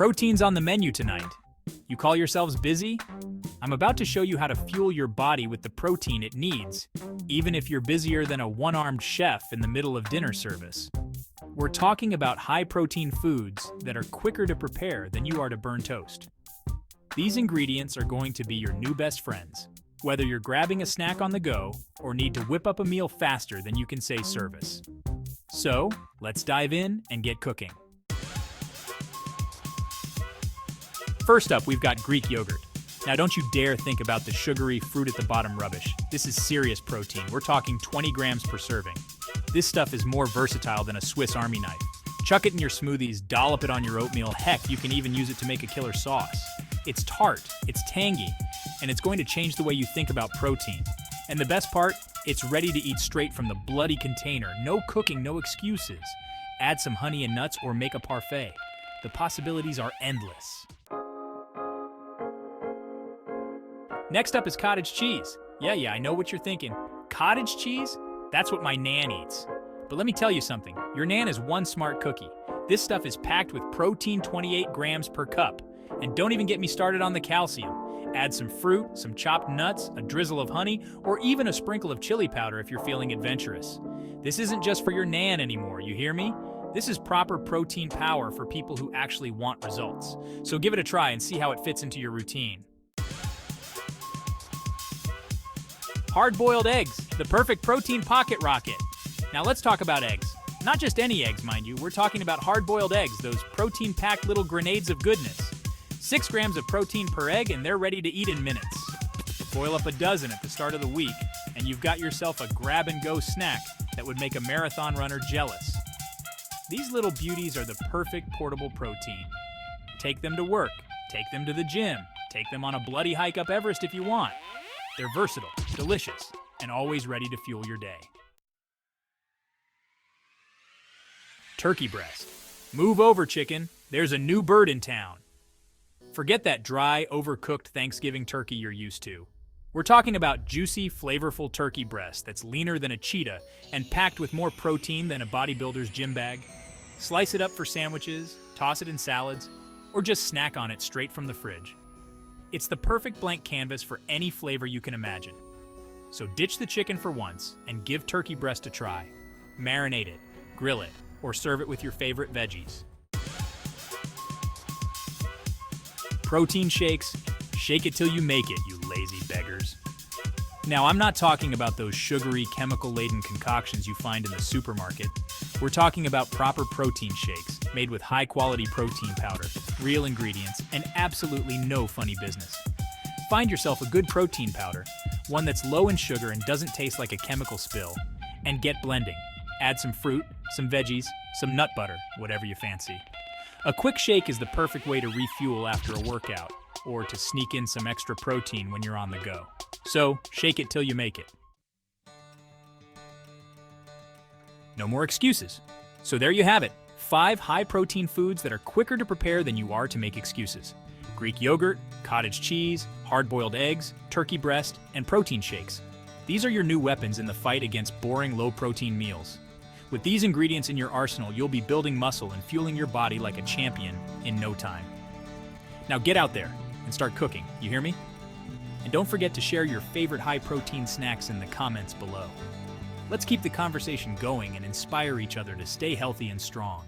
Protein's on the menu tonight. You call yourselves busy? I'm about to show you how to fuel your body with the protein it needs, even if you're busier than a one-armed chef in the middle of dinner service. We're talking about high-protein foods that are quicker to prepare than you are to burn toast. These ingredients are going to be your new best friends, whether you're grabbing a snack on the go or need to whip up a meal faster than you can say service. So, let's dive in and get cooking. First up, we've got Greek yogurt. Now don't you dare think about the sugary fruit at the bottom rubbish. This is serious protein. We're talking 20 grams per serving. This stuff is more versatile than a Swiss Army knife. Chuck it in your smoothies, dollop it on your oatmeal, heck, you can even use it to make a killer sauce. It's tart, it's tangy, and it's going to change the way you think about protein. And the best part, it's ready to eat straight from the bloody container. No cooking, no excuses. Add some honey and nuts or make a parfait. The possibilities are endless. Next up is cottage cheese. Yeah, I know what you're thinking. Cottage cheese? That's what my nan eats. But let me tell you something. Your nan is one smart cookie. This stuff is packed with protein, 28 grams per cup. And don't even get me started on the calcium. Add some fruit, some chopped nuts, a drizzle of honey, or even a sprinkle of chili powder if you're feeling adventurous. This isn't just for your nan anymore, you hear me? This is proper protein power for people who actually want results. So give it a try and see how it fits into your routine. Hard-boiled eggs, the perfect protein pocket rocket. Now let's talk about eggs. Not just any eggs, mind you. We're talking about hard-boiled eggs, those protein-packed little grenades of goodness. 6 grams of protein per egg and they're ready to eat in minutes. Boil up a dozen at the start of the week and you've got yourself a grab-and-go snack that would make a marathon runner jealous. These little beauties are the perfect portable protein. Take them to work, take them to the gym, take them on a bloody hike up Everest if you want. They're versatile, delicious, and always ready to fuel your day. Turkey breast. Move over, chicken. There's a new bird in town. Forget that dry, overcooked Thanksgiving turkey you're used to. We're talking about juicy, flavorful turkey breast that's leaner than a cheetah and packed with more protein than a bodybuilder's gym bag. Slice it up for sandwiches, toss it in salads, or just snack on it straight from the fridge. It's the perfect blank canvas for any flavor you can imagine. So ditch the chicken for once and give turkey breast a try. Marinate it, grill it, or serve it with your favorite veggies. Protein shakes, shake it till you make it, you lazy beggars. Now, I'm not talking about those sugary, chemical-laden concoctions you find in the supermarket. We're talking about proper protein shakes, made with high-quality protein powder, real ingredients, and absolutely no funny business. Find yourself a good protein powder, one that's low in sugar and doesn't taste like a chemical spill, and get blending. Add some fruit, some veggies, some nut butter, whatever you fancy. A quick shake is the perfect way to refuel after a workout, or to sneak in some extra protein when you're on the go. So, shake it till you make it. No more excuses. So there you have it, 5 high-protein foods that are quicker to prepare than you are to make excuses. Greek yogurt, cottage cheese, hard-boiled eggs, turkey breast, and protein shakes. These are your new weapons in the fight against boring, low-protein meals. With these ingredients in your arsenal, you'll be building muscle and fueling your body like a champion in no time. Now get out there and start cooking, you hear me? And don't forget to share your favorite high-protein snacks in the comments below. Let's keep the conversation going and inspire each other to stay healthy and strong.